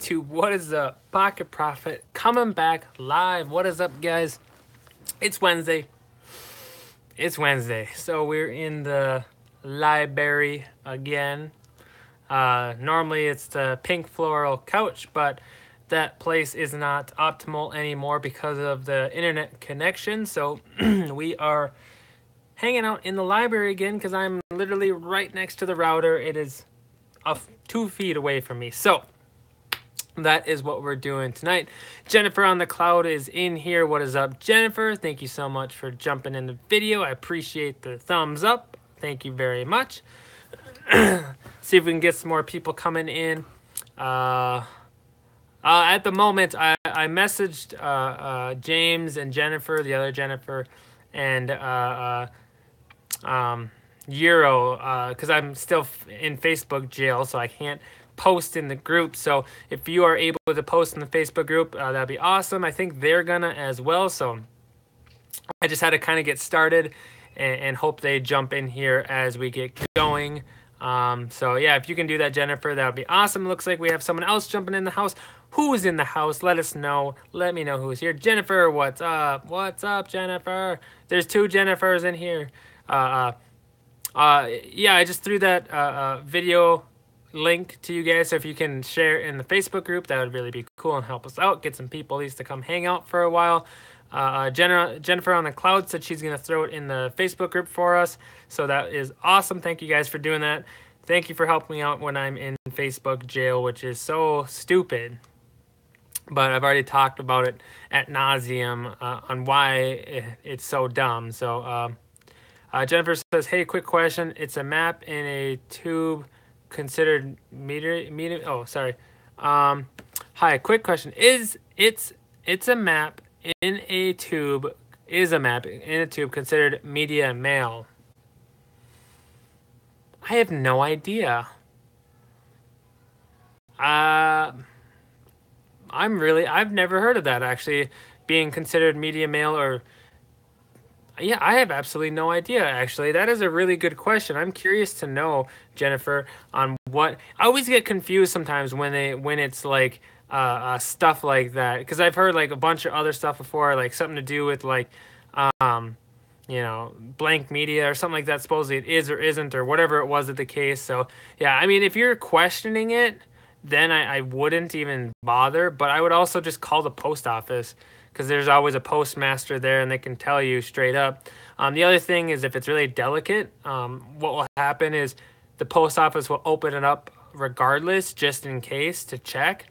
YouTube. What is up? Pocket Prophet coming back live. What is up, guys? It's Wednesday. So we're in the library again. Normally it's the pink floral couch, but that place is not optimal anymore because of the internet connection. So we are hanging out in the library again because I'm literally right next to the router. It is 2 feet away from me. So that is what we're doing tonight. Jennifer on the cloud is in here. What is up, Jennifer? Thank you so much for jumping in the video. I appreciate the thumbs up. Thank you very much. See if we can get some more people coming in. At the moment, I messaged James and Jennifer, the other Jennifer, and Euro, because I'm still in Facebook jail, so I can't post in the group. So if you are able to post in the Facebook group, that'd be awesome. I think they're gonna as well. So I just had to kind of get started and hope they jump in here as we get going. So yeah, if you can do that, Jennifer, that would be awesome. Looks like we have someone else jumping in the house. Who's in the house? Let us know. Let me know who's here. Jennifer, what's up? What's up, Jennifer? There's 2 Jennifers in here. Yeah, I just threw that video link to you guys, so if you can share in the Facebook group, that would really be cool and help us out, get some people at least to come hang out for a while. Jennifer on the cloud said she's going to throw it in the Facebook group for us, so that is awesome. Thank you guys for doing that. Thank you for helping me out when I'm in Facebook jail, which is so stupid, but I've already talked about it at nauseum on why it's so dumb. So Jennifer says, hey, quick question, it's a map in a tube considered meter. Oh, sorry. Hi, quick question. It's a map in a tube. Is a map in a tube considered media mail? I have no idea. I've never heard of that actually being considered media mail or. Yeah, I have absolutely no idea, actually. That is a really good question. I'm curious to know, Jennifer, on what... I always get confused sometimes when it's like stuff like that. Because I've heard like a bunch of other stuff before, like something to do with like, blank media or something like that. Supposedly it is or isn't or whatever it was at the case. So, yeah, I mean, if you're questioning it, then I wouldn't even bother. But I would also just call the post office, because there's always a postmaster there and they can tell you straight up. The other thing is if it's really delicate, what will happen is the post office will open it up regardless, just in case, to check.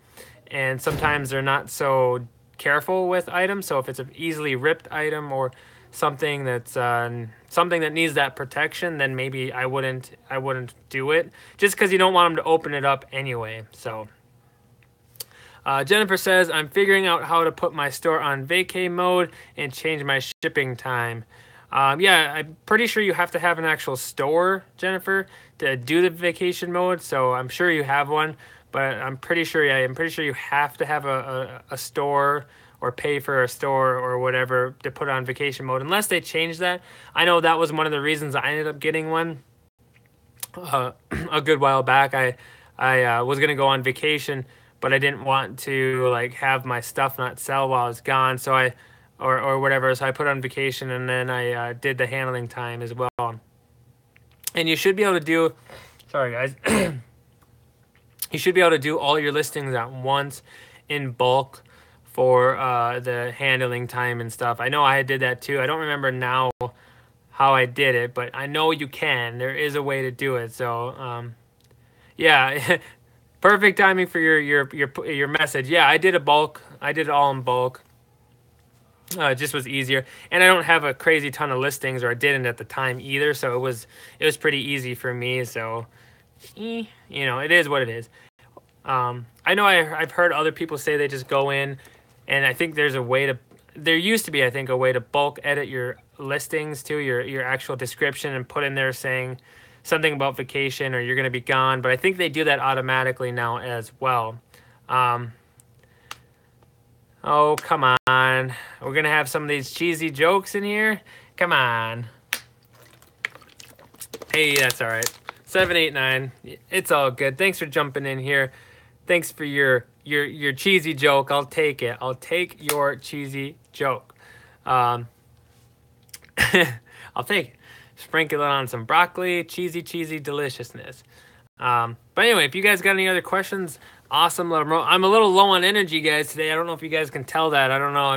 And sometimes they're not so careful with items. So if it's an easily ripped item or something that's something that needs that protection, then maybe I wouldn't do it, just because you don't want them to open it up anyway. So. Jennifer says, I'm figuring out how to put my store on vacay mode and change my shipping time. Yeah, I'm pretty sure you have to have an actual store, Jennifer, to do the vacation mode. So I'm sure you have one, but I'm pretty sure you have to have a store or pay for a store or whatever to put on vacation mode, unless they change that. I know that was one of the reasons I ended up getting one a good while back. I was going to go on vacation, but I didn't want to like have my stuff not sell while I was gone, so or whatever. So I put on vacation, and then I did the handling time as well. And you should be able to do, sorry guys, you should be able to do all your listings at once in bulk for the handling time and stuff. I know I did that too. I don't remember now how I did it, but I know you can. There is a way to do it. So yeah. Perfect timing for your message. Yeah, I did it all in bulk. It just was easier, and I don't have a crazy ton of listings, or I didn't at the time either. So it was pretty easy for me. So, it is what it is. I know I've heard other people say they just go in, and I think there's a way to. There used to be, I think, a way to bulk edit your listings to your actual description and put in there saying something about vacation or you're going to be gone, but I think they do that automatically now as well. Oh, come on. We're going to have some of these cheesy jokes in here? Come on. Hey, that's all right. 789. It's all good. Thanks for jumping in here. Thanks for your your cheesy joke. I'll take it. I'll take your cheesy joke. Um, I'll take it. Sprinkle it on some broccoli, cheesy deliciousness. But anyway, if you guys got any other questions, awesome. Let them know. I'm a little low on energy, guys, today. I don't know if you guys can tell that. I don't know.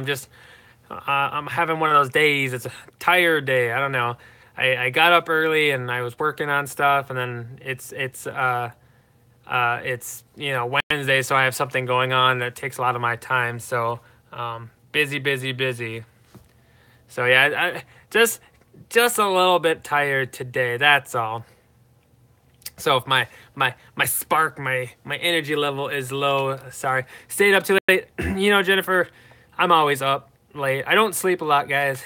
I'm having one of those days. It's a tired day. I don't know. I got up early and I was working on stuff, and then it's Wednesday, so I have something going on that takes a lot of my time. So busy. So yeah, I just a little bit tired today. That's all. So if my spark, my energy level is low, sorry. Stayed up too late. Jennifer, I'm always up late. I don't sleep a lot, guys.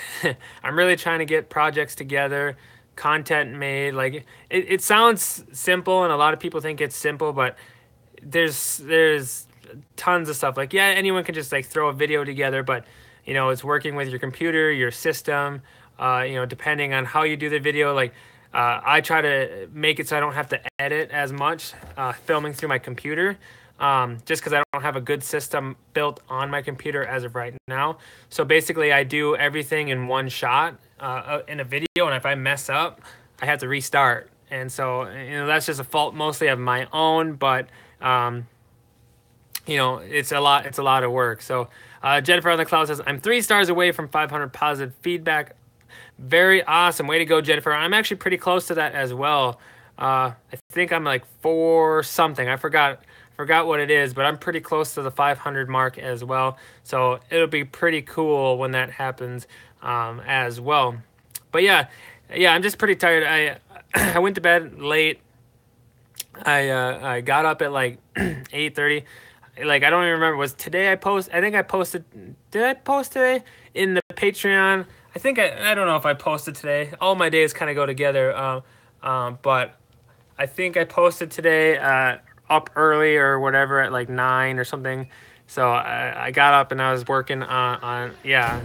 I'm really trying to get projects together, content made. Like it sounds simple, and a lot of people think it's simple, but there's tons of stuff. Like, yeah, anyone can just like throw a video together, but it's working with your computer, your system, depending on how you do the video. Like, I try to make it so I don't have to edit as much filming through my computer, just because I don't have a good system built on my computer as of right now. So basically, I do everything in one shot in a video, and if I mess up, I have to restart. And so, that's just a fault mostly of my own, but it's a lot of work. So Jennifer on the Cloud says, I'm 3 stars away from 500 positive feedback. Very awesome. Way to go, Jennifer. I'm actually pretty close to that as well. I think I'm like 4 something. I forgot what it is, but I'm pretty close to the 500 mark as well. So it'll be pretty cool when that happens as well. But yeah, I'm just pretty tired. I went to bed late. I got up at like 8:30. Like, I don't even remember. Was today I think I posted. Did I post today in the Patreon? I think I don't know if I posted today. All my days kind of go together. But I think I posted today up early or whatever at like 9 or something. So I got up and I was working on yeah.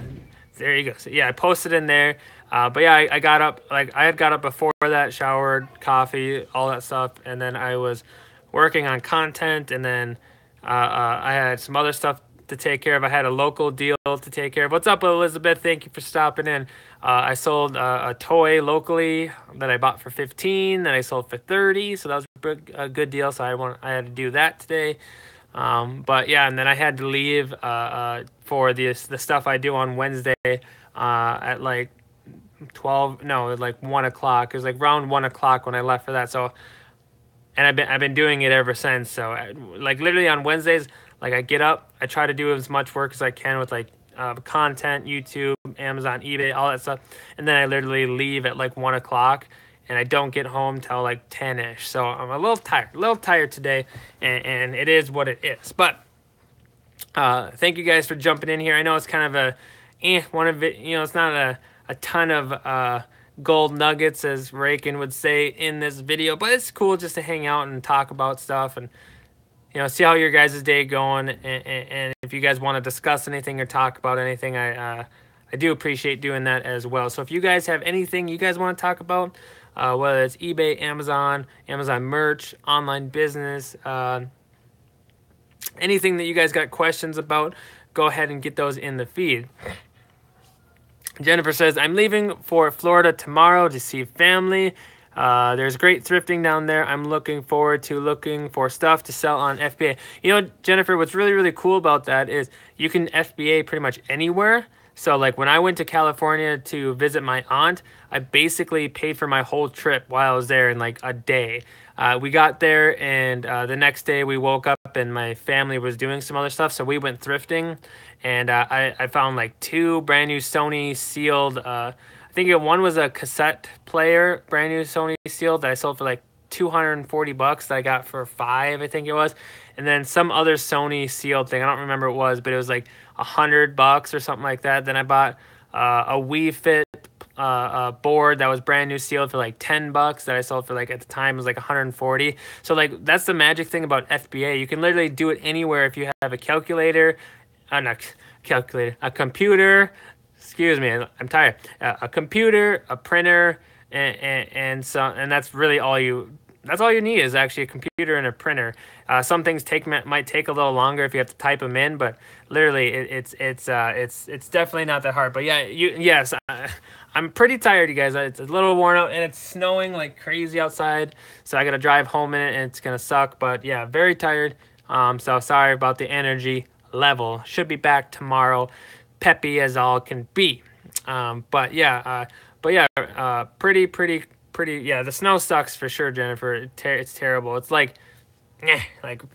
There you go. So yeah, I posted in there. But yeah, I got up, like I had got up before that, showered, coffee, all that stuff, and then I was working on content, and then I had some other stuff to take care of. I had a local deal to take care of. What's up, Elizabeth? Thank you for stopping in. I sold a toy locally that I bought for $15, that I sold for $30, so that was a good deal. So I had to do that today. But yeah, and then I had to leave for the stuff I do on Wednesday at like 1 o'clock. It was like around 1 o'clock when I left for that. So, and I've been doing it ever since. So like literally on Wednesdays, like I get up, I try to do as much work as I can with like content, YouTube, Amazon, eBay, all that stuff. And then I literally leave at like 1 o'clock, and I don't get home till like 10-ish. So I'm a little tired today, and it is what it is. But thank you guys for jumping in here. I know it's kind of it's not a ton of gold nuggets, as Rakin would say in this video, but it's cool just to hang out and talk about stuff and see how your guys' day going, and if you guys want to discuss anything or talk about anything, I do appreciate doing that as well. So if you guys have anything you guys want to talk about, whether it's eBay, Amazon merch, online business, anything that you guys got questions about, go ahead and get those in the feed. Jennifer says, I'm leaving for Florida tomorrow to see family. There's great thrifting down there. I'm looking forward to looking for stuff to sell on FBA. Jennifer, what's really, really cool about that is you can FBA pretty much anywhere. So like when I went to California to visit my aunt, I basically paid for my whole trip while I was there in like a day. We got there, and the next day we woke up and my family was doing some other stuff. So we went thrifting, and I found like 2 brand new Sony sealed, I think one was a cassette player, brand new Sony sealed, that I sold for like $240 that I got for $5, I think it was. And then some other Sony sealed thing, I don't remember what it was, but it was like $100 or something like that. Then I bought a Wii Fit board that was brand new sealed for like $10 that I sold for like, at the time it was like $140. So like that's the magic thing about FBA. You can literally do it anywhere if you have a calculator, a computer, excuse me, I'm tired, a computer, a printer, and that's really all you that's all you need is actually a computer and a printer. Some things might take a little longer if you have to type them in, but literally it's definitely not that hard. But yeah, yes, I'm pretty tired, you guys. It's a little worn out, and it's snowing like crazy outside, so I gotta drive home in it, and it's gonna suck. But yeah, very tired. So sorry about the energy level. Should be back tomorrow, peppy as all can be. But yeah, pretty. Yeah, the snow sucks for sure, Jennifer. It's terrible. It's like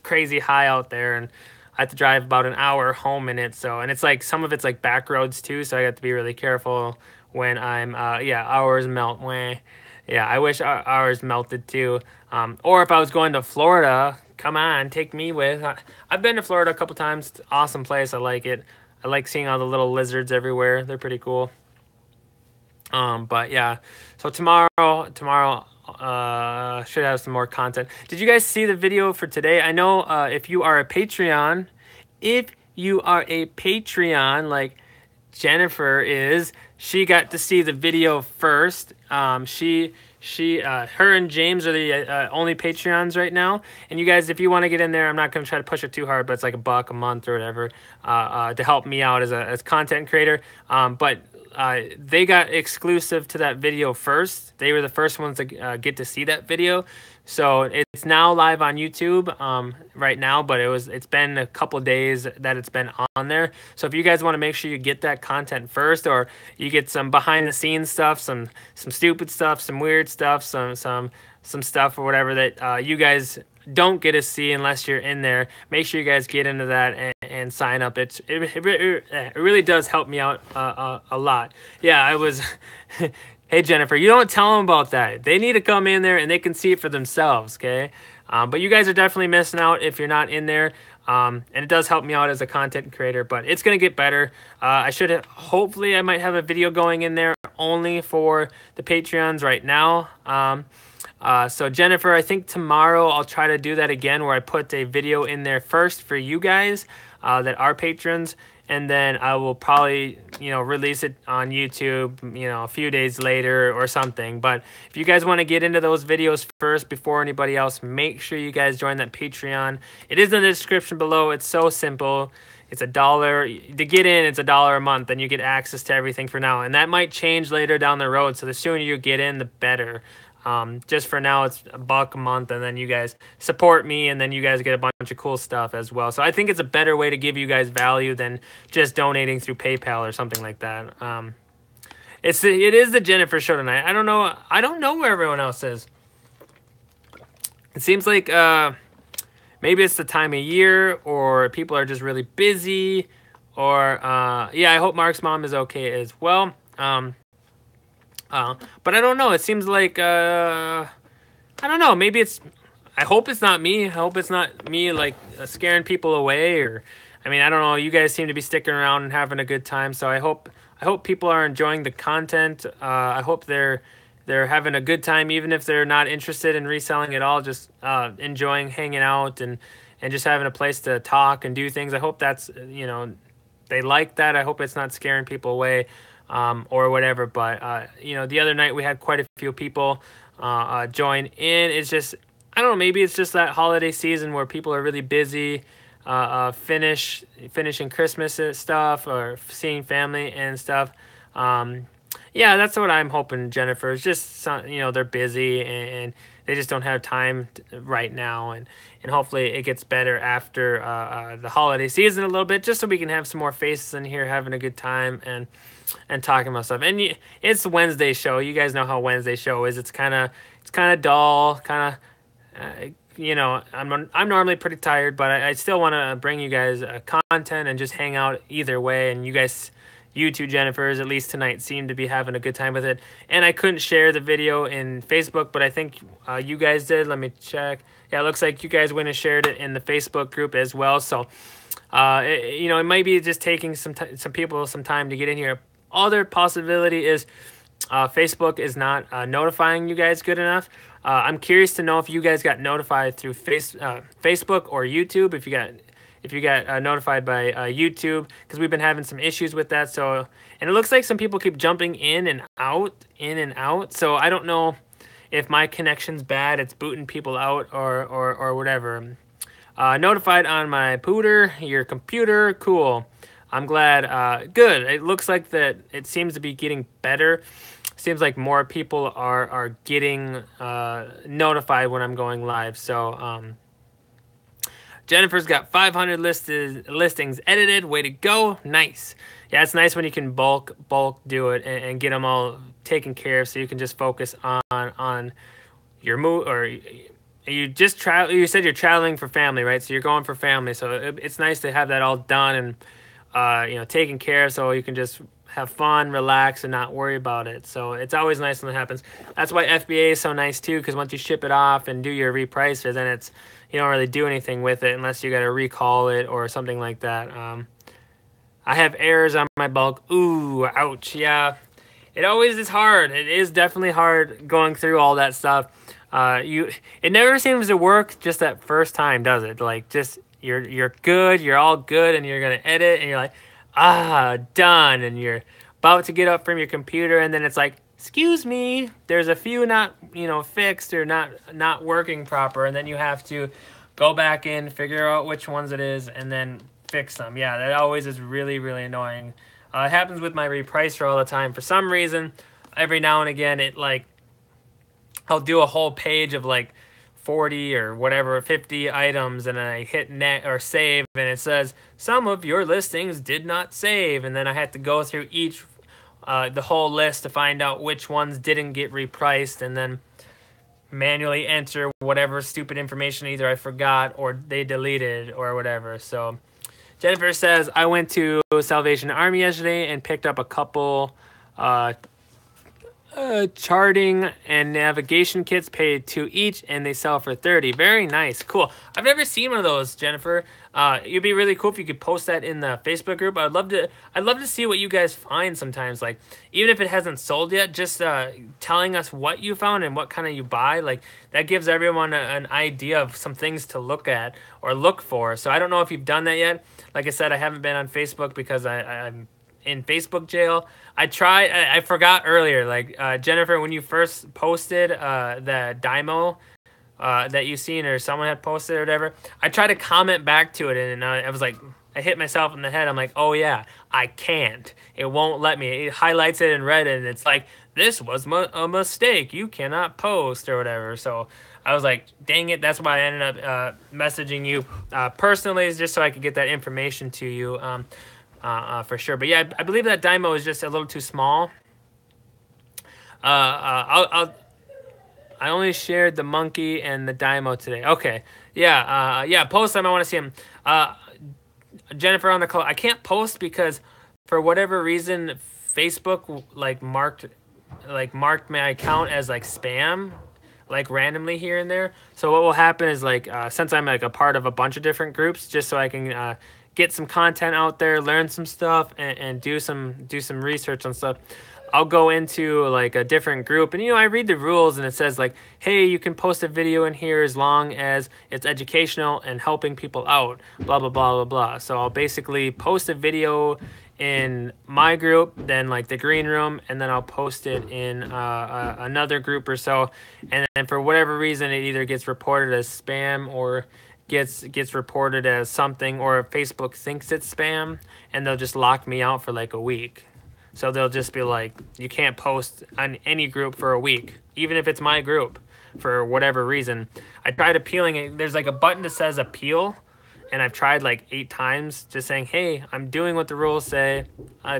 crazy high out there, and I have to drive about an hour home in it. So, and it's like some of it's like back roads too, so I have to be really careful when I'm. Yeah, ours melt. Meh. Yeah, I wish ours melted too. Or if I was going to Florida, come on, take me with. I've been to Florida a couple times. It's an awesome place. I like it. I like seeing all the little lizards everywhere. They're pretty cool. But yeah, so tomorrow, should have some more content. Did you guys see the video for today? I know, if you are a Patreon, like Jennifer is, she got to see the video first. Her and James are the only Patreons right now. And you guys, if you want to get in there, I'm not going to try to push it too hard, but it's like $1 a month or whatever, to help me out as content creator. But they got exclusive to that video first. They were the first ones to get to see that video. So it's now live on YouTube right now, but it's been a couple days that it's been on there. So if you guys want to make sure you get that content first, or you get some behind the scenes stuff, some stupid stuff, some weird stuff, some stuff or whatever that you guys don't get to see unless you're in there, make sure you guys get into that and sign up. It really does help me out a lot. Yeah, I was. Hey, Jennifer, you don't tell them about that. They need to come in there and they can see it for themselves, okay? But you guys are definitely missing out if you're not in there. And it does help me out as a content creator, but it's going to get better. Hopefully I might have a video going in there only for the Patreons right now. So Jennifer, I think tomorrow I'll try to do that again, where I put a video in there first for you guys that are patrons, and then I will probably, release it on YouTube, a few days later or something. But if you guys want to get into those videos first before anybody else, make sure you guys join that Patreon. It is in the description below. It's so simple. It's $1 to get in. It's $1 a month, and you get access to everything for now. And that might change later down the road. So the sooner you get in, the better. Just for now, it's $1 a month, and then you guys support me, and then you guys get a bunch of cool stuff as well. So I think it's a better way to give you guys value than just donating through PayPal or something like that. It is the Jennifer Show tonight. I don't know where everyone else is. It seems like maybe it's the time of year, or people are just really busy, or yeah, I hope Mark's mom is okay as well. But I don't know. It seems like, I don't know. Maybe I hope it's not me. I hope it's not me, like, scaring people away, I don't know. You guys seem to be sticking around and having a good time. So I hope people are enjoying the content. I hope they're having a good time, even if they're not interested in reselling at all, just, enjoying hanging out and just having a place to talk and do things. I hope that's, they like that. I hope it's not scaring people away. Or whatever, but the other night we had quite a few people join in. It's just, I don't know, maybe it's just that holiday season where people are really busy, finishing Christmas stuff or seeing family and stuff. Yeah, that's what I'm hoping, Jennifer. It's just they're busy and they just don't have time right now, and hopefully it gets better after the holiday season a little bit, just so we can have some more faces in here having a good time and talking about stuff. And it's the Wednesday show. You guys know how Wednesday show is. It's kind of dull, kind of, I'm normally pretty tired, but I still want to bring you guys content and just hang out either way. And you two Jennifers, at least tonight, seem to be having a good time with it. And I couldn't share the video in Facebook, but I think you guys did. Let me check. Yeah, it looks like you guys went and shared it in the Facebook group as well. So, it might be just taking some people some time to get in here. Other possibility is Facebook is not notifying you guys good enough. I'm curious to know if you guys got notified through Facebook or YouTube. If you got notified by YouTube, because we've been having some issues with that. So, and it looks like some people keep jumping in and out. So I don't know if my connection's bad, it's booting people out or whatever. Notified on my pooter, your computer. Cool. I'm glad. Good. It looks like that it seems to be getting better. Seems like more people are getting notified when I'm going live. So Jennifer's got 500 listings edited. Way to go. Nice. Yeah, it's nice when you can bulk do it and get them all taken care of, so you can just focus on your move. Or you just travel. You said you're traveling for family, right? So you're going for family. So it's nice to have that all done and taken care of, so you can just have fun, relax, and not worry about it. So it's always nice when it happens. That's why FBA is so nice too, because once you ship it off and do your repricer, then you don't really do anything with it unless you got to recall it or something like that. I have errors on my bulk. Ooh, ouch. Yeah, it always is hard. It is definitely hard going through all that stuff. It never seems to work just that first time, does it? Like, just you're good, you're all good, and you're gonna edit, and you're like, done, and you're about to get up from your computer, and then it's like, excuse me, there's a few not fixed or not working proper, and then you have to go back in, figure out which ones it is, and then fix them. Yeah, that always is really, really annoying. It happens with my repricer all the time. For some reason, every now and again, I'll do a whole page of like 40 or whatever, 50 items, and I hit net or save, and it says some of your listings did not save, and then I had to go through the whole list to find out which ones didn't get repriced, and then manually enter whatever stupid information either I forgot or they deleted or whatever. So Jennifer says, I went to Salvation Army yesterday and picked up a couple charting and navigation kits, paid $2 each, and they sell for $30. Very nice. Cool. I've never seen one of those, Jennifer. It'd be really cool if you could post that in the Facebook group. I'd love to see what you guys find sometimes. Like, even if it hasn't sold yet, just telling us what you found and what kind of you buy. Like, that gives everyone an idea of some things to look at or look for. So I don't know if you've done that yet. Like I said, I haven't been on Facebook because I'm in Facebook jail. I forgot earlier, like, Jennifer, when you first posted the Dymo that you seen, or someone had posted or whatever, I tried to comment back to it, and I was like, I hit myself in the head. I'm like, oh yeah, I can't. It won't let me. It highlights it in red, and it's like, this was a mistake. You cannot post or whatever. So I was like, dang it. That's why I ended up messaging you personally, just so I could get that information to you. For sure. But yeah, I believe that Dymo is just a little too small. I only shared the monkey and the Dymo today. Okay. Yeah. Post them. I want to see them. Jennifer on the call. I can't post because for whatever reason, Facebook marked my account as like spam, like randomly here and there. So what will happen is since I'm like a part of a bunch of different groups, just so I can get some content out there, learn some stuff, and do some research on stuff, I'll go into like a different group, and I read the rules, and it says like, hey, you can post a video in here as long as it's educational and helping people out, blah blah blah blah blah. So I'll basically post a video in my group, then like the green room, and then I'll post it in another group or so, and then for whatever reason it either gets reported as spam or gets reported as something, or Facebook thinks it's spam, and they'll just lock me out for like a week. So they'll just be like, you can't post on any group for a week, even if it's my group, for whatever reason. I tried appealing it. There's like a button that says appeal, and I've tried like 8 times just saying, hey, I'm doing what the rules say.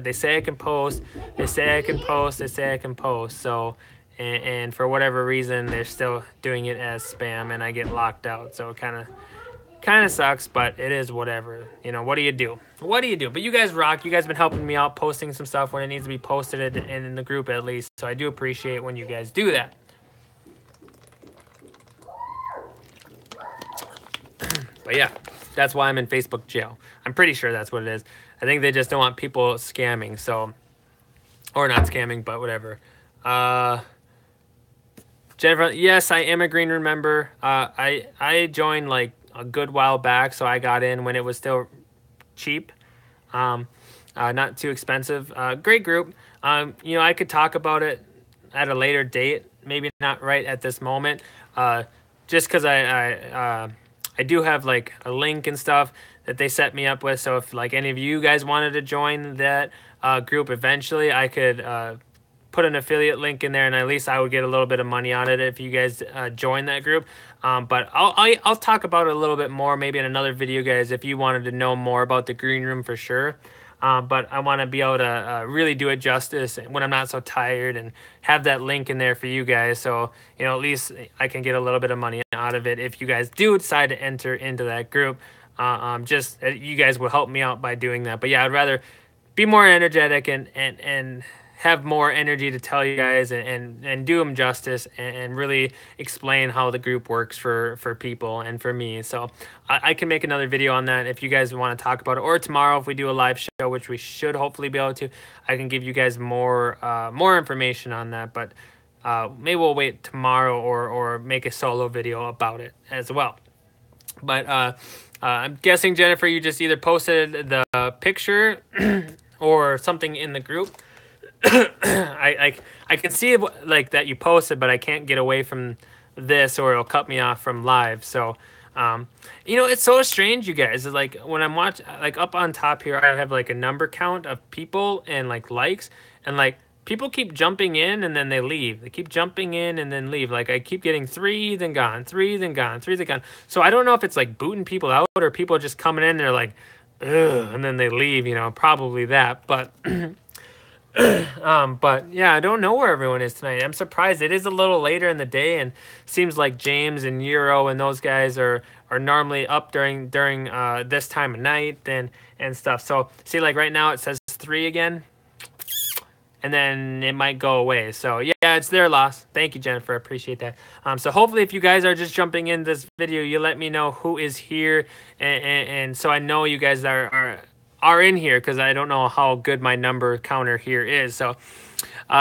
They say I can post. They say I can post. They say I can post. So, and for whatever reason, they're still doing it as spam, and I get locked out. So it kind of sucks, but it is whatever. What do you do? But you guys rock. You guys been helping me out, posting some stuff when it needs to be posted in the group at least. So I do appreciate when you guys do that. But yeah, that's why I'm in Facebook jail. I'm pretty sure that's what it is. I think they just don't want people scamming. So, or not scamming, but whatever. Jennifer, yes, I am a green room member. I joined like a good while back, so I got in when it was still cheap, not too expensive. Great group. I could talk about it at a later date, maybe not right at this moment. Just because I do have like a link and stuff that they set me up with. So if like any of you guys wanted to join that group eventually, I could put an affiliate link in there, and at least I would get a little bit of money on it if you guys join that group. But I'll talk about it a little bit more maybe in another video, guys, if you wanted to know more about the green room for sure. But I want to be able to really do it justice when I'm not so tired, and have that link in there for you guys. So, you know, at least I can get a little bit of money out of it if you guys do decide to enter into that group. Just you guys will help me out by doing that. But yeah, I'd rather be more energetic and have more energy to tell you guys and do them justice and really explain how the group works for people and for me. So I can make another video on that if you guys want to talk about it, or tomorrow if we do a live show, which we should hopefully be able to, I can give you guys more information on that. But maybe we'll wait tomorrow or make a solo video about it as well. But I'm guessing, Jennifer, you just either posted the picture or something in the group. I can see like that you posted, but I can't get away from this or it'll cut me off from live. So, you know, it's so strange, you guys. Like when I'm watching, like up on top here, I have like a number count of people and like likes, and like people keep jumping in and then they leave. They keep jumping in and then leave. Like I keep getting 3, then gone, 3, then gone, 3, then gone. So I don't know if it's like booting people out or people just coming in, they're like, ugh, and then they leave, you know, probably that. But but yeah, I don't know where everyone is tonight. I'm surprised. It is a little later in the day, and seems like James and Euro and those guys are normally up during this time of night and stuff. So see, like right now it says 3 again, and then it might go away. So yeah, it's their loss. Thank you, Jennifer. I appreciate that. So hopefully if you guys are just jumping in this video, you let me know who is here, and so I know you guys are in here, because I don't know how good my number counter here is. So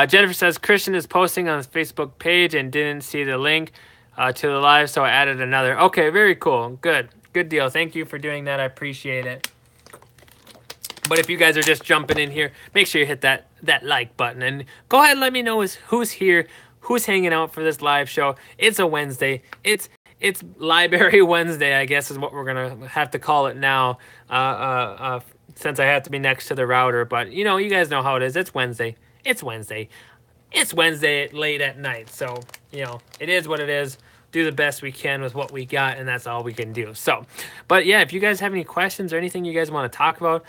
Jennifer says Christian is posting on his Facebook page and didn't see the link to the live, so I added another. Okay, very cool. Good deal. Thank you for doing that. I appreciate it. But if you guys are just jumping in here, make sure you hit that like button, and go ahead and let me know who's here, who's hanging out for this live show. It's a Wednesday. It's Library Wednesday, I guess is what we're gonna have to call it now, since I have to be next to the router. But you know, you guys know how it is. It's Wednesday. It's Wednesday late at night. So you know, it is what it is. Do the best we can with what we got, and that's all we can do. So, but yeah, if you guys have any questions or anything you guys want to talk about,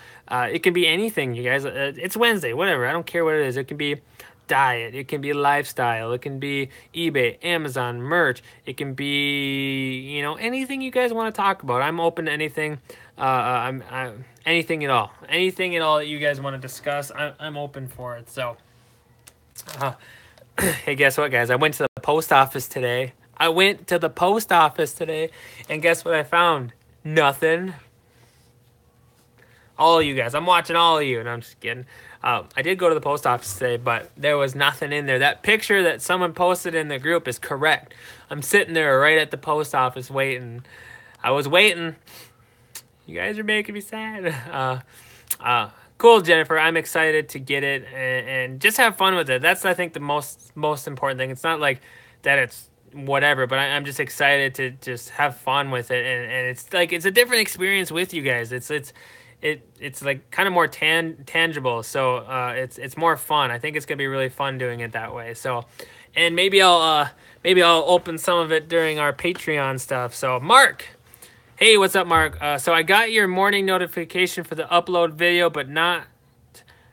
it can be anything, you guys. It's Wednesday, whatever. I don't care what it is. It can be diet, it can be lifestyle, it can be eBay, Amazon, merch, it can be, you know, anything you guys want to talk about. I'm open to anything. I'm anything at all that you guys want to discuss. I'm open for it. So hey, guess what, guys? I went to the post office today, and guess what I found? Nothing. All of you guys, I'm watching all of you, and I'm just kidding. I did go to the post office today, but there was nothing in there. That picture that someone posted in the group is correct. I'm sitting there right at the post office waiting. I was waiting. You guys are making me sad. Cool, Jennifer. I'm excited to get it and just have fun with it. That's, I think, the most important thing. It's not like that it's whatever, but I'm just excited to just have fun with it. And it's like, it's a different experience with you guys. It's like kind of more tangible, so it's more fun. I think it's gonna be really fun doing it that way. So, and maybe I'll open some of it during our Patreon stuff. So, Mark, hey, what's up, Mark? So I got your morning notification for the upload video, but not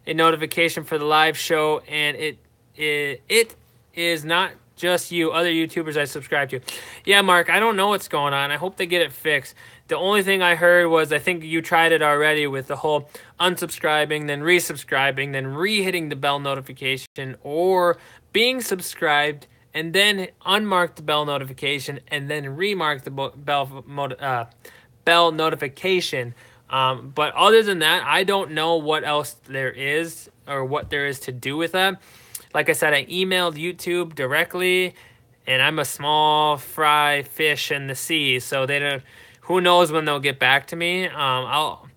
a notification for the live show, and it is not just you, other YouTubers I subscribe to. Yeah, Mark, I don't know what's going on. I hope they get it fixed. The only thing I heard was, I think you tried it already with the whole unsubscribing, then resubscribing, then re-hitting the bell notification, or being subscribed and then unmark the bell notification and then remark the bell notification. But other than that, I don't know what else there is or what there is to do with that. Like I said, I emailed YouTube directly, and I'm a small fry fish in the sea, so they don't. Who knows when they'll get back to me? I'll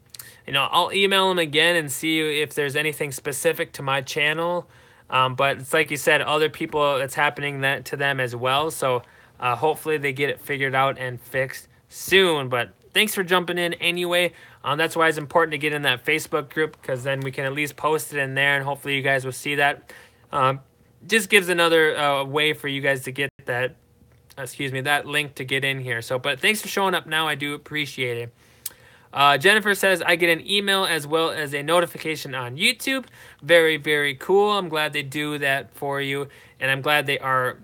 email them again and see if there's anything specific to my channel But it's like you said, other people, it's happening that to them as well. So hopefully they get it figured out and fixed soon. But thanks for jumping in anyway. That's why it's important to get in that Facebook group, because then we can at least post it in there, and hopefully you guys will see that. Just gives another way for you guys to get that, that link to get in here. So, but thanks for showing up now. I do appreciate it. Jennifer says, I get an email as well as a notification on YouTube. Very, very cool. I'm glad they do that for you. And I'm glad they are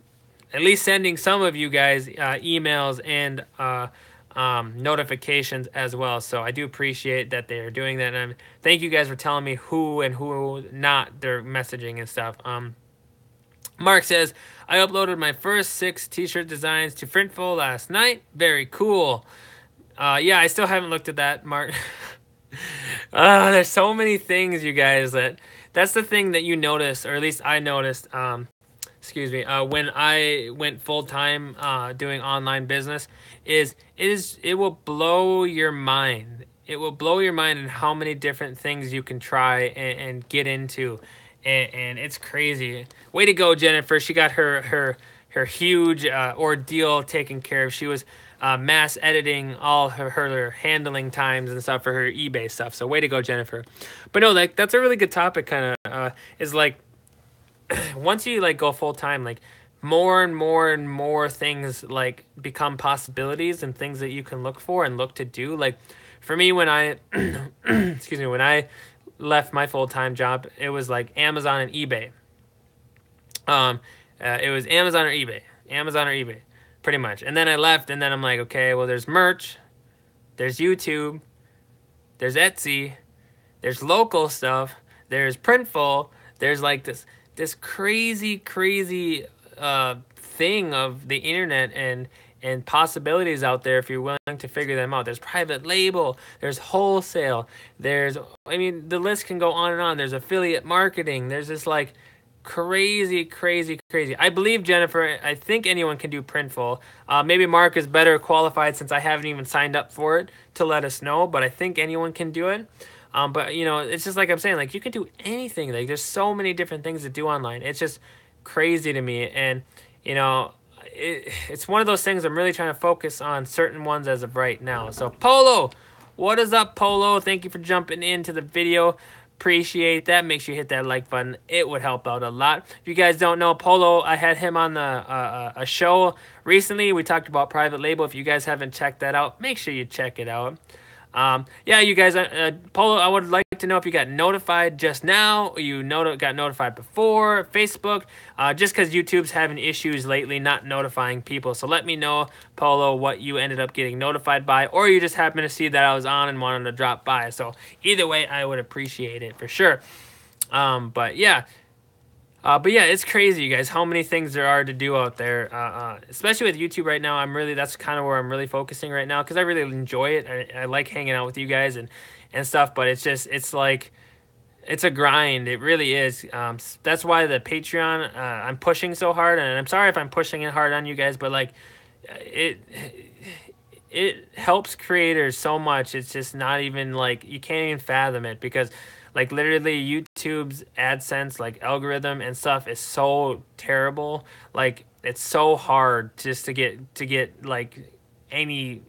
at least sending some of you guys emails and notifications as well. So I do appreciate that they are doing that. And thank you guys for telling me who and who not they're messaging and stuff. Mark says, I uploaded my first 6 t-shirt designs to Printful last night. Very cool. Yeah, I still haven't looked at that, Mark. There's so many things, you guys, that's the thing that you notice, or at least I noticed, when I went full-time doing online business, it will blow your mind. It will blow your mind in how many different things you can try and get into. And it's crazy. Way to go, Jennifer. She got her huge ordeal taken care of. She was mass editing all her handling times and stuff for her eBay stuff. So way to go, Jennifer. But no, like, that's a really good topic. Kind of is like, once you like go full time, like more and more and more things like become possibilities and things that you can look for and look to do. Like for me, when I when I left my full-time job, it was like Amazon and eBay. It was Amazon or eBay, pretty much. And then I left, and then I'm like, okay, well, there's merch, there's YouTube, there's Etsy, there's local stuff, there's Printful, there's like this crazy thing of the internet and possibilities out there if you're willing to figure them out. There's private label, there's wholesale, the list can go on and on. There's affiliate marketing, there's this like crazy. I believe, Jennifer, I think anyone can do Printful. Maybe Mark is better qualified since I haven't even signed up for it to let us know, but I think anyone can do it. But it's just like I'm saying, like, you can do anything. Like, there's so many different things to do online. It's just crazy to me. And, it's one of those things I'm really trying to focus on certain ones as of right now. So, Polo, what is up, Polo? Thank you for jumping into the video. Appreciate that. Make sure you hit that like button. It would help out a lot. If you guys don't know, Polo, I had him on a show recently. We talked about private label. If you guys haven't checked that out, make sure you check it out. Yeah, you guys, Polo, I would like to know if you got notified just now, or you got notified before, Facebook, just because YouTube's having issues lately not notifying people. So let me know, Polo, what you ended up getting notified by, or you just happened to see that I was on and wanted to drop by. So either way, I would appreciate it for sure. But yeah, it's crazy, you guys, how many things there are to do out there, especially with YouTube right now. That's kind of where I'm really focusing right now, because I really enjoy it. I like hanging out with you guys and stuff, but it's a grind. It really is. That's why the Patreon, I'm pushing so hard, and I'm sorry if I'm pushing it hard on you guys, but like, it helps creators so much. It's just not even like, you can't even fathom it, because like literally YouTube's AdSense like algorithm and stuff is so terrible. Like, it's so hard just to get like any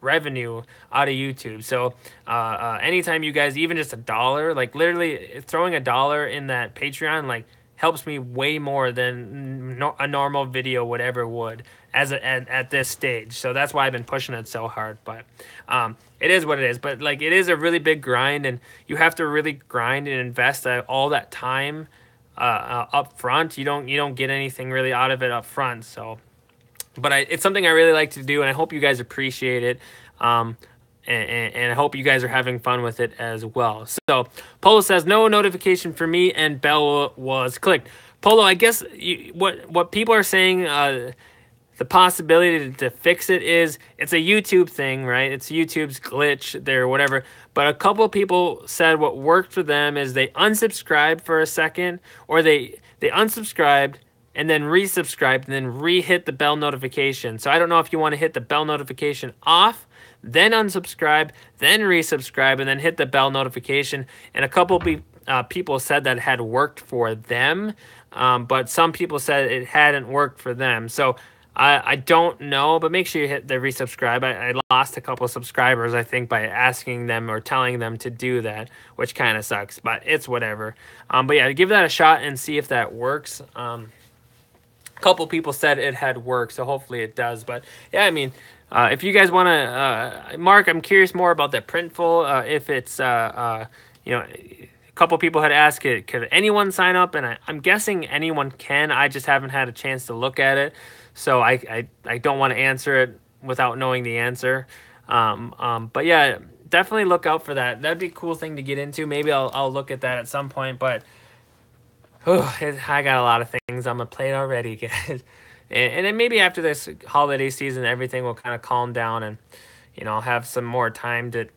revenue out of YouTube. So anytime you guys, even just $1, like literally throwing $1 in that Patreon, like, helps me way more than a normal video would ever would at this stage. So that's why I've been pushing it so hard. But it is what it is. But like, it is a really big grind, and you have to really grind and invest all that time up front. You don't get anything really out of it up front. So, but it's something I really like to do, and I hope you guys appreciate it. And I hope you guys are having fun with it as well. So Polo says, no notification for me, and bell was clicked. Polo, I guess what people are saying, the possibility to fix it is, it's a YouTube thing, right? It's YouTube's glitch there, whatever. But a couple of people said what worked for them is they unsubscribed for a second, or they unsubscribed and then resubscribed and then re-hit the bell notification. So I don't know if you want to hit the bell notification off, then unsubscribe, then resubscribe, and then hit the bell notification. And a couple people said that it had worked for them, but some people said it hadn't worked for them. So I don't know, but make sure you hit the resubscribe. I lost a couple of subscribers, I think, by asking them or telling them to do that, which kind of sucks, but it's whatever. But yeah, give that a shot and see if that works. A couple people said it had worked, so hopefully it does. But yeah, I mean, if you guys want to, Mark, I'm curious more about that Printful. If it's, you know, a couple people had asked it, could anyone sign up? And I'm guessing anyone can. I just haven't had a chance to look at it. So I don't want to answer it without knowing the answer. But yeah, definitely look out for that. That'd be a cool thing to get into. Maybe I'll look at that at some point. But I got a lot of things on my plate already, guys. And then maybe after this holiday season, everything will kind of calm down, and I'll have some more time to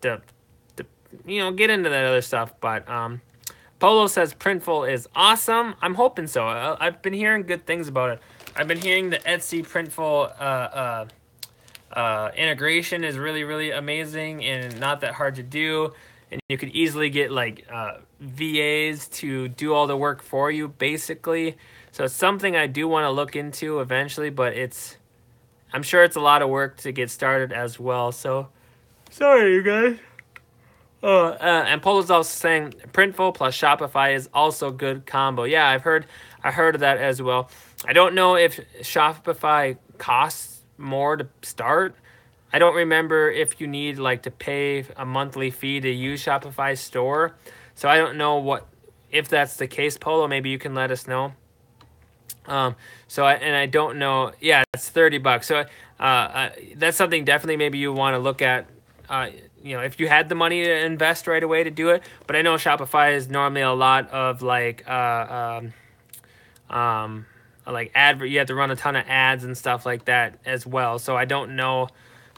get into that other stuff. But Polo says Printful is awesome. I'm hoping so. I've been hearing good things about it. I've been hearing the Etsy Printful integration is really, really amazing and not that hard to do. And you could easily get like VAs to do all the work for you, basically. So it's something I do want to look into eventually, but I'm sure it's a lot of work to get started as well. So sorry, you guys. And Polo's also saying Printful plus Shopify is also good combo. Yeah, I heard of that as well. I don't know if Shopify costs more to start. I don't remember if you need like to pay a monthly fee to use Shopify store. So I don't know if that's the case, Polo. Maybe you can let us know. I don't know. Yeah, it's $30. So that's something definitely maybe you want to look at. If you had the money to invest right away to do it. But I know Shopify is normally a lot of like advert. You have to run a ton of ads and stuff like that as well. So I don't know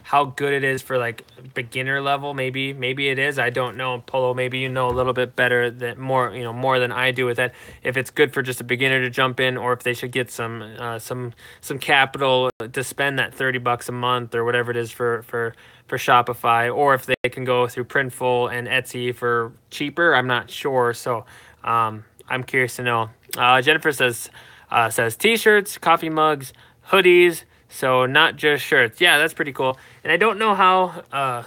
how good it is for like beginner level. Maybe it is. I don't know, Polo. Maybe you know a little bit better more than I do with that. If it's good for just a beginner to jump in, or if they should get some capital to spend that $30 a month or whatever it is for Shopify, or if they can go through Printful and Etsy for cheaper. I'm not sure. So I'm curious to know. Jennifer says t-shirts, coffee mugs, hoodies. So not just shirts. Yeah, that's pretty cool. And I don't know how, I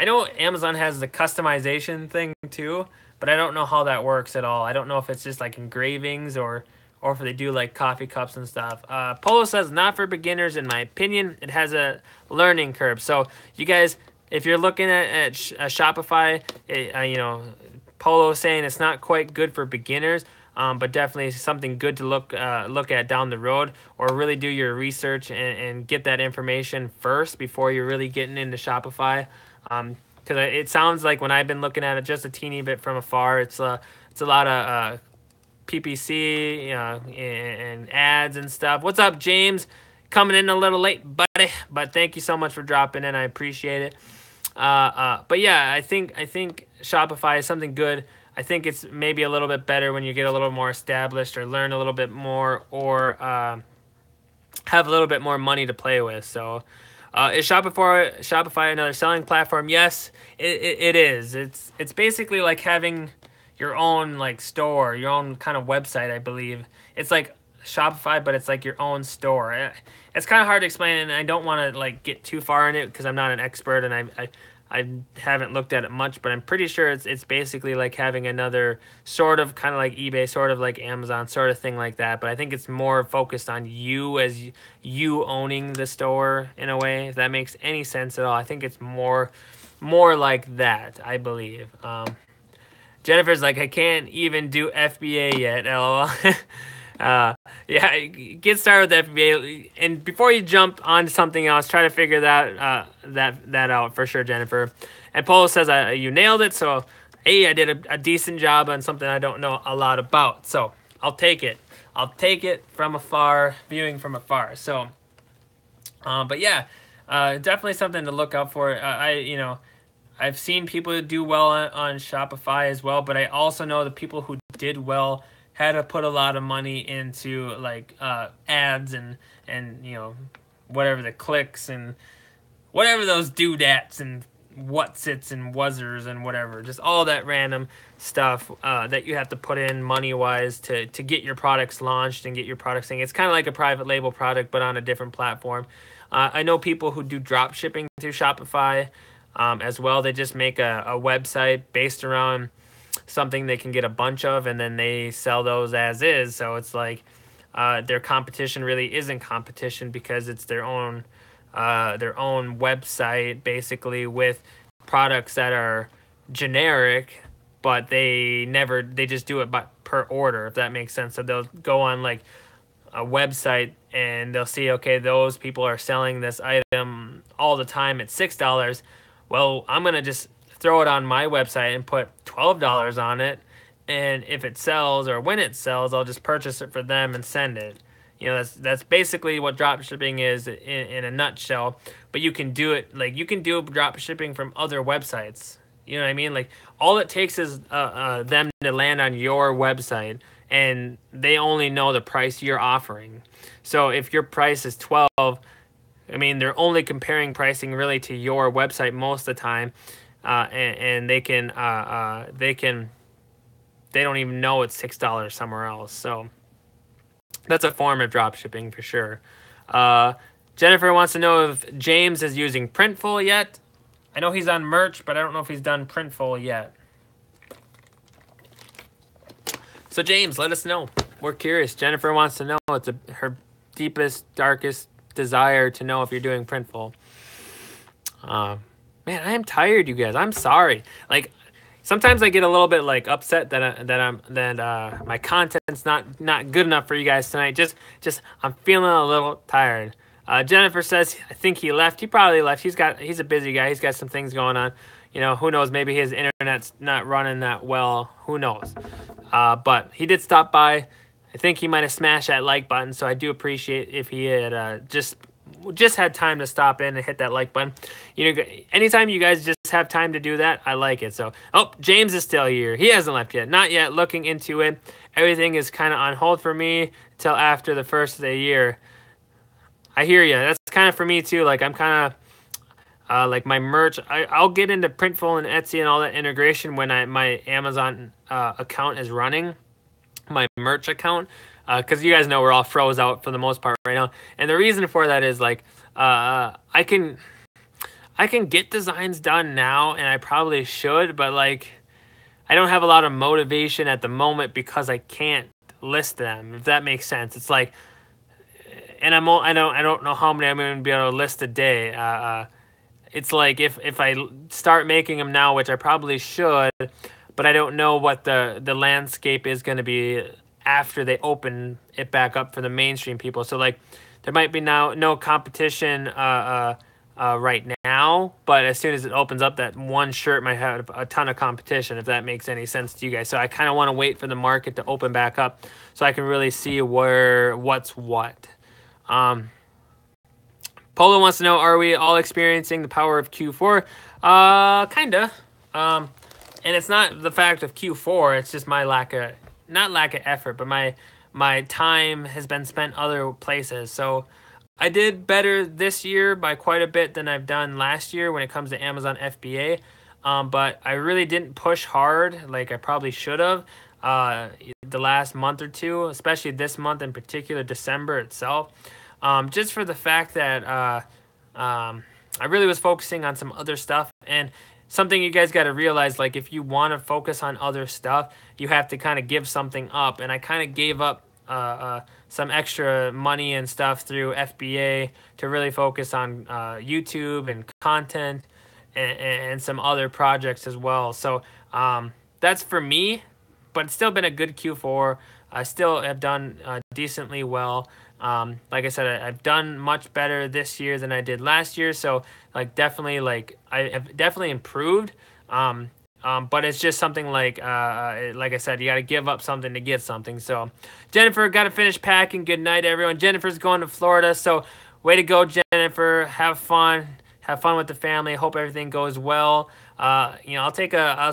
know Amazon has the customization thing too, but I don't know how that works at all. I don't know if it's just like engravings or if they do like coffee cups and stuff. Polo says not for beginners, in my opinion. It has a learning curve. So you guys, if you're looking at Shopify, Polo saying it's not quite good for beginners. But definitely something good to look at down the road, or really do your research and get that information first before you're really getting into Shopify. Because it sounds like when I've been looking at it just a teeny bit from afar, it's a lot of PPC, and ads and stuff. What's up, James? Coming in a little late, buddy, but thank you so much for dropping in. I appreciate it. But yeah, I think Shopify is something good. I think it's maybe a little bit better when you get a little more established or learn a little bit more, or have a little bit more money to play with. So is Shopify another selling platform? Yes, it is. It's basically like having your own like store, your own kind of website, I believe. It's like Shopify, but it's like your own store. It's kind of hard to explain, and I don't want to like get too far in it because I'm not an expert, and I haven't looked at it much, but I'm pretty sure it's basically like having another sort of kind of like eBay, sort of like Amazon, sort of thing like that. But I think it's more focused on you as you owning the store in a way, if that makes any sense at all. I think it's more like that, I believe. Jennifer's like, I can't even do FBA yet, LOL. Yeah, get started with FBA, and before you jump on to something else, try to figure that out for sure, Jennifer. And Polo says you nailed it. So, hey, I did a decent job on something I don't know a lot about. So I'll take it. From afar, viewing from afar. So, but yeah, definitely something to look out for. I've seen people do well on Shopify as well, but I also know the people who did well had to put a lot of money into like ads and whatever the clicks and whatever those doodads and Whatsits and Wuzzers and whatever, just all that random stuff that you have to put in money wise to get your products launched and get your products thing. It's kind of like a private label product, but on a different platform. I know people who do drop shipping through Shopify as well. They just make a website based around something they can get a bunch of, and then they sell those as is. So it's like their competition really isn't competition because it's their own website basically with products that are generic, but they just do it per order, if that makes sense. So they'll go on like a website and they'll see, okay, those people are selling this item all the time at $6. Well, I'm going to just throw it on my website and put $12 on it. And if it sells or when it sells, I'll just purchase it for them and send it. You know, that's basically what drop shipping is in a nutshell. But you can do it, like you can do drop shipping from other websites. You know what I mean? Like all it takes is them to land on your website, and they only know the price you're offering. So if your price is 12, I mean, they're only comparing pricing really to your website most of the time, and they don't even know it's $6 somewhere else. So that's a form of drop shipping for sure. Jennifer wants to know if James is using Printful yet. I know he's on merch, but I don't know if he's done Printful yet. So James, let us know. We're curious. Jennifer wants to know. It's her deepest, darkest desire to know if you're doing Printful. Man, I am tired, you guys. I'm sorry. Like, sometimes I get a little bit like upset that my content's not good enough for you guys tonight. Just I'm feeling a little tired. Jennifer says I think he left. He probably left. He's a busy guy. He's got some things going on. You know, who knows? Maybe his internet's not running that well. Who knows? But he did stop by. I think he might have smashed that like button. So I do appreciate if he had just had time to stop in and hit that like button. You know, anytime you guys just have time to do that, I like it. So, James is still here. He hasn't left yet. Not yet. Looking into it. Everything is kind of on hold for me until after the first of the year. I hear you. That's kind of for me too. Like I'm kind of like my merch. I'll get into Printful and Etsy and all that integration when my Amazon account is running, my merch account. Because you guys know we're all froze out for the most part right now. And the reason for that is like I can get designs done now, and I probably should, but like I don't have a lot of motivation at the moment because I can't list them, if that makes sense. It's like, and I don't know how many I'm going to be able to list a day. It's like if I start making them now, which I probably should, but I don't know what the landscape is going to be after they open it back up for the mainstream people. So like there might be now no competition right now, but as soon as it opens up, that one shirt might have a ton of competition, if that makes any sense to you guys. So I kind of want to wait for the market to open back up so I can really see what's what. Polo wants to know, are we all experiencing the power of Q4? Kinda. And it's not the fact of Q4, it's just my not lack of effort, but my time has been spent other places. So I did better this year by quite a bit than I've done last year when it comes to Amazon FBA. But I really didn't push hard like I probably should have the last month or two, especially this month in particular, December itself. Just for the fact that I really was focusing on some other stuff. And something you guys got to realize, like if you want to focus on other stuff, you have to kind of give something up. And I kind of gave up some extra money and stuff through FBA to really focus on YouTube and content and some other projects as well. So that's for me, but it's still been a good Q4. I still have done decently well. Like I said, I've done much better this year than I did last year. So like definitely I have definitely improved. But it's just something like I said, you got to give up something to get something. So Jennifer, got to finish packing. Good night, everyone. Jennifer's going to Florida. So way to go, Jennifer. Have fun. Have fun with the family. Hope everything goes well. I'll take a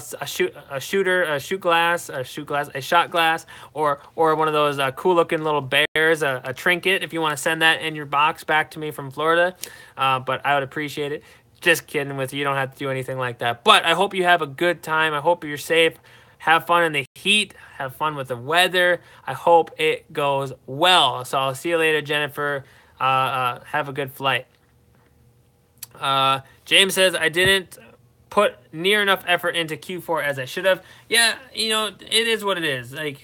shot glass, or one of those cool looking little bears, a trinket, if you want to send that in your box back to me from Florida. But I would appreciate it. Just kidding with you. You don't have to do anything like that. But I hope you have a good time. I hope you're safe. Have fun in the heat. Have fun with the weather. I hope it goes well. So I'll see you later, Jennifer. Have a good flight. James says, I didn't put near enough effort into Q4 as I should have. Yeah, it is what it is. Like,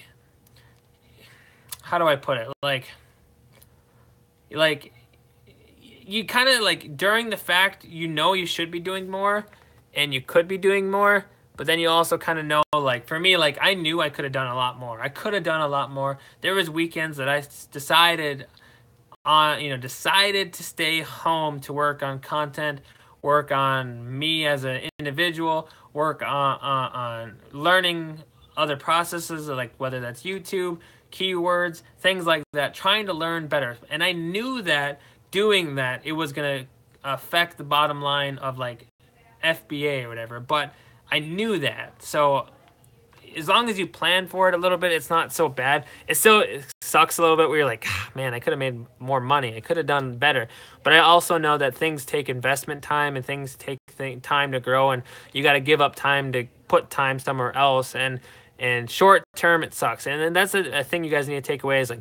how do I put it? Like you kind of like during the fact, you should be doing more and you could be doing more, but then you also kind of know, like for me, like I knew I could have done a lot more. I could have done a lot more. There was weekends that I decided to stay home to work on content, work on me as an individual, work on learning other processes, like whether that's YouTube, keywords, things like that, trying to learn better. And I knew that doing that, it was going to affect the bottom line of like FBA or whatever, but I knew that. So as long as you plan for it a little bit, it's not so bad. It sucks a little bit where you're like, man, I could have made more money. I could have done better. But I also know that things take investment time and things take time to grow, and you got to give up time to put time somewhere else. And short term, it sucks. And then that's a thing you guys need to take away is like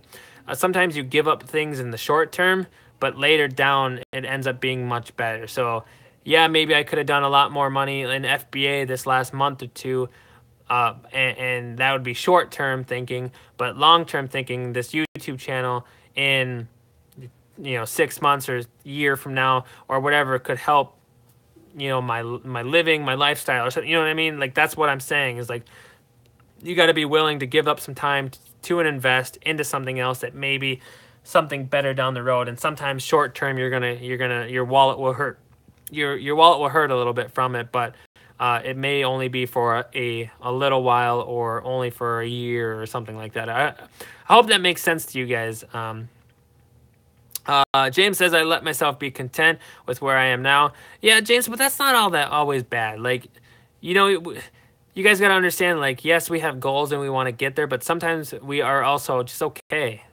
sometimes you give up things in the short term, but later down it ends up being much better. So yeah, maybe I could have done a lot more money in FBA this last month or two. And that would be short-term thinking, but long-term thinking, this YouTube channel in 6 months or a year from now or whatever could help my living, my lifestyle or something. You know what I mean? Like that's what I'm saying is like you got to be willing to give up some time to and invest into something else that maybe something better down the road. And sometimes short-term your wallet will hurt. Your wallet will hurt a little bit from it, but it may only be for a little while or only for a year or something like that. I hope that makes sense to you guys. James says, I let myself be content with where I am now. Yeah, James, but that's not all that always bad. Like, you guys got to understand, like, yes, we have goals and we want to get there, but sometimes we are also just okay.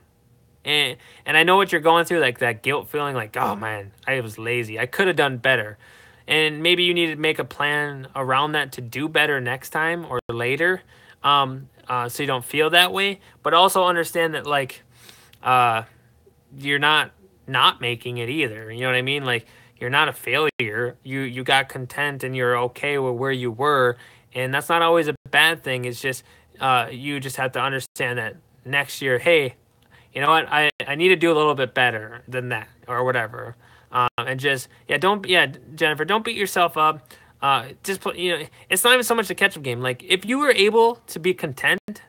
And I know what you're going through, like that guilt feeling like, oh man, I was lazy. I could have done better. And maybe you need to make a plan around that to do better next time or later, so you don't feel that way. But also understand that, like, you're not making it either. You know what I mean? Like, you're not a failure. You got content and you're okay with where you were. And that's not always a bad thing. It's just you just have to understand that next year, hey, you know what? I need to do a little bit better than that or whatever. And just, Jennifer, don't beat yourself up. Just put, it's not even so much the catch-up game. Like, if you were able to be content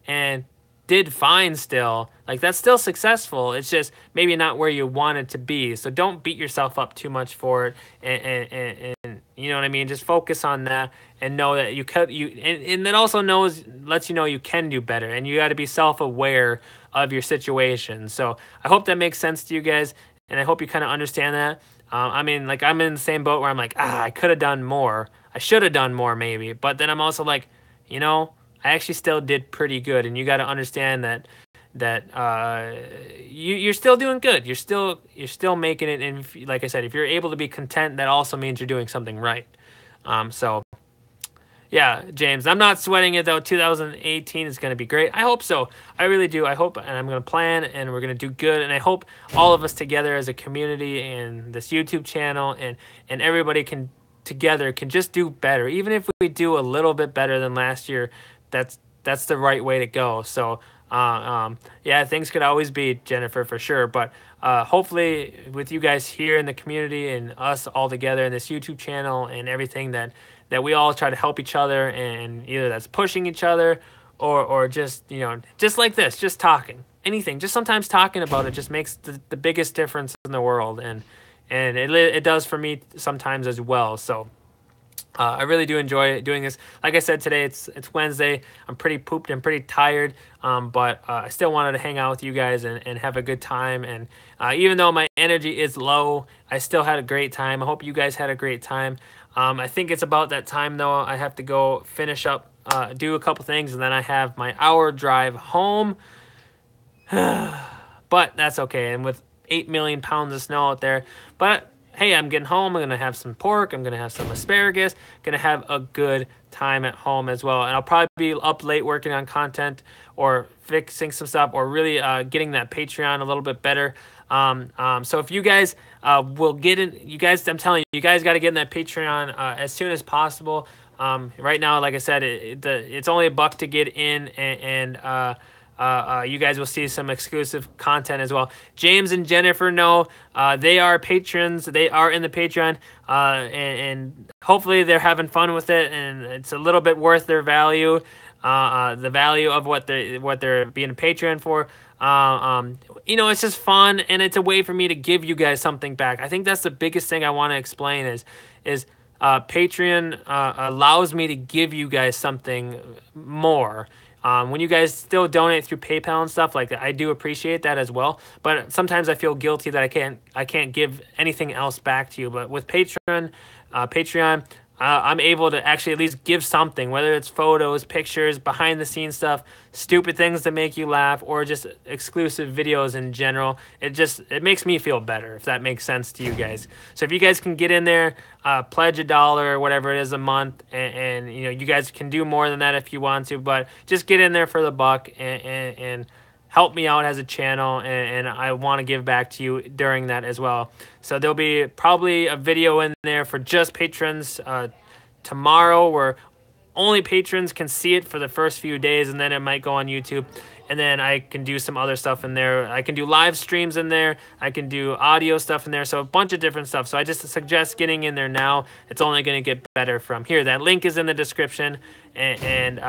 and did fine still, like, that's still successful. It's just maybe not where you wanted to be. So don't beat yourself up too much for it. And you know what I mean? Just focus on that and know that and that also lets you know you can do better. And you got to be self-aware of your situation. So I hope that makes sense to you guys, and I hope you kind of understand that. I mean, like, I'm in the same boat where I'm like, I could have done more. I should have done more maybe. But then I'm also like, I actually still did pretty good. And you got to understand that you're still doing good. You're still making it. And like I said, if you're able to be content, that also means you're doing something right. So yeah, James, I'm not sweating it though. 2018 is going to be great. I hope so. I really do. I hope, and I'm going to plan, and we're going to do good. And I hope all of us together as a community and this YouTube channel and everybody can just do better. Even if we do a little bit better than last year, that's the right way to go. So yeah, things could always be, Jennifer, for sure. But hopefully with you guys here in the community and us all together in this YouTube channel and everything that we all try to help each other, and either that's pushing each other or just, just like this, just talking, anything, just sometimes talking about it just makes the biggest difference in the world. And it does for me sometimes as well. So I really do enjoy doing this. Like I said, today it's Wednesday. I'm pretty pooped and pretty tired, but I still wanted to hang out with you guys and have a good time. And even though my energy is low, I still had a great time. I hope you guys had a great time. I think it's about that time, though. I have to go finish up, do a couple things, and then I have my hour drive home. But that's okay. And with 8 million pounds of snow out there. But hey, I'm getting home. I'm going to have some pork. I'm going to have some asparagus. Going to have a good time at home as well. And I'll probably be up late working on content or fixing some stuff or really getting that Patreon a little bit better. So if you guys will get in, I'm telling you, you guys got to get in that Patreon as soon as possible. Right now, like I said, it's only $1 to get in, and you guys will see some exclusive content as well. James and Jennifer know they are patrons. They are in the Patreon, and hopefully they're having fun with it, and it's a little bit worth their value, the value of what they're being a patron for. It's just fun, and it's a way for me to give you guys something back. I think that's the biggest thing I want to explain is Patreon allows me to give you guys something more. When you guys still donate through PayPal and stuff like that, I do appreciate that as well. But sometimes I feel guilty that I can't give anything else back to you. But with Patreon, I'm able to actually at least give something, whether it's photos, pictures, behind the scenes stuff, stupid things that make you laugh, or just exclusive videos in general. It makes me feel better, if that makes sense to you guys. So if you guys can get in there, pledge $1 or whatever it is a month, and you guys can do more than that if you want to, but just get in there for the $1 and help me out as a channel, and I want to give back to you during that as well. So there'll be probably a video in there for just patrons tomorrow, where only patrons can see it for the first few days, and then it might go on YouTube. And then I can do some other stuff in there. I can do live streams in there. I can do audio stuff in there. So a bunch of different stuff. So I just suggest getting in there now. It's only going to get better from here. That link is in the description, and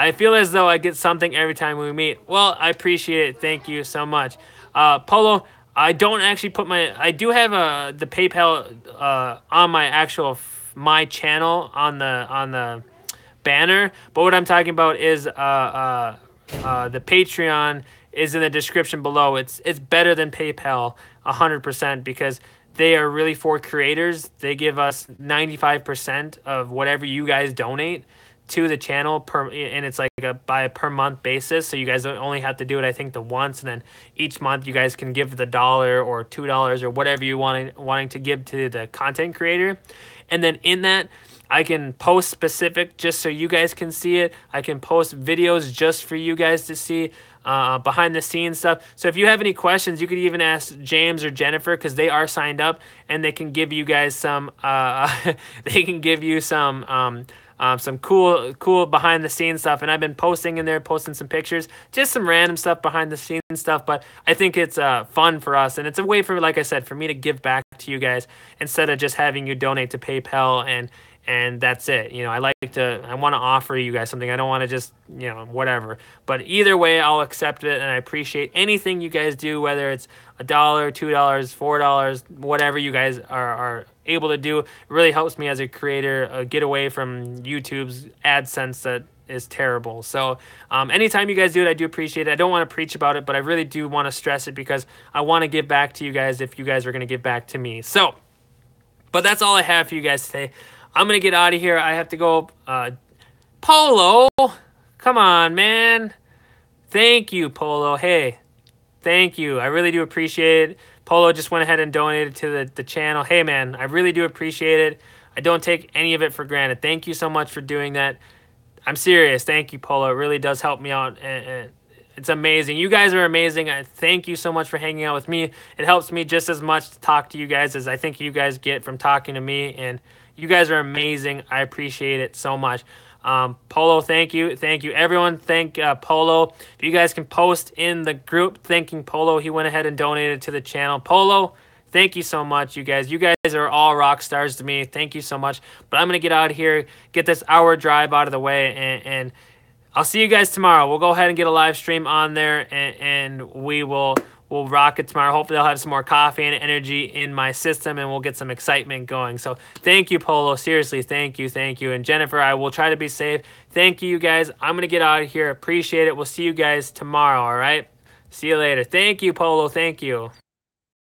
I feel as though I get something every time we meet. Well, I appreciate it. Thank you so much. Polo, I don't actually put I do have the PayPal on my channel on the banner, but what I'm talking about is the Patreon is in the description below. It's better than PayPal 100% because they are really for creators. They give us 95% of whatever you guys donate to the channel and it's like by a per month basis. So you guys only have to do it, I think, the once, and then each month you guys can give the $1 or $2 or whatever you wanting to give to the content creator. And then in that, I can post specific just so you guys can see it. I can post videos just for you guys to see, behind the scenes stuff. So if you have any questions, you could even ask James or Jennifer, because they are signed up, and they can give you guys some some cool behind the scenes stuff. And I've been posting in there, posting some pictures, just some random stuff behind the scenes stuff. But I think it's fun for us, and it's a way for, like I said, for me to give back to you guys instead of just having you donate to PayPal and that's it. I want to offer you guys something. I don't want to just, whatever. But either way, I'll accept it, and I appreciate anything you guys do, whether it's $1, $2, $4, whatever you guys are able to do. It really helps me as a creator get away from YouTube's AdSense that is terrible. So anytime you guys do it, I do appreciate it. I don't want to preach about it, but I really do want to stress it because I want to give back to you guys if you guys are going to give back to me. So, but that's all I have for you guys today. I'm going to get out of here. I have to go. Polo, come on, man. Thank you, Polo. Hey, thank you. I really do appreciate it. Polo just went ahead and donated to the channel. Hey, man, I really do appreciate it. I don't take any of it for granted. Thank you so much for doing that. I'm serious. Thank you, Polo. It really does help me out, and it's amazing. You guys are amazing. Thank you so much for hanging out with me. It helps me just as much to talk to you guys as I think you guys get from talking to me, and you guys are amazing. I appreciate it so much. Polo, thank you. Thank you. Everyone, thank Polo. If you guys can post in the group thanking Polo. He went ahead and donated to the channel. Polo, thank you so much, you guys. You guys are all rock stars to me. Thank you so much. But I'm going to get out of here, get this hour drive out of the way, and I'll see you guys tomorrow. We'll go ahead and get a live stream on there, and we'll rock it tomorrow. Hopefully I'll have some more coffee and energy in my system, and we'll get some excitement going. So thank you, Polo. Seriously, thank you. And Jennifer, I will try to be safe. Thank you, guys. I'm going to get out of here. Appreciate it. We'll see you guys tomorrow, all right? See you later. Thank you, Polo. Thank you.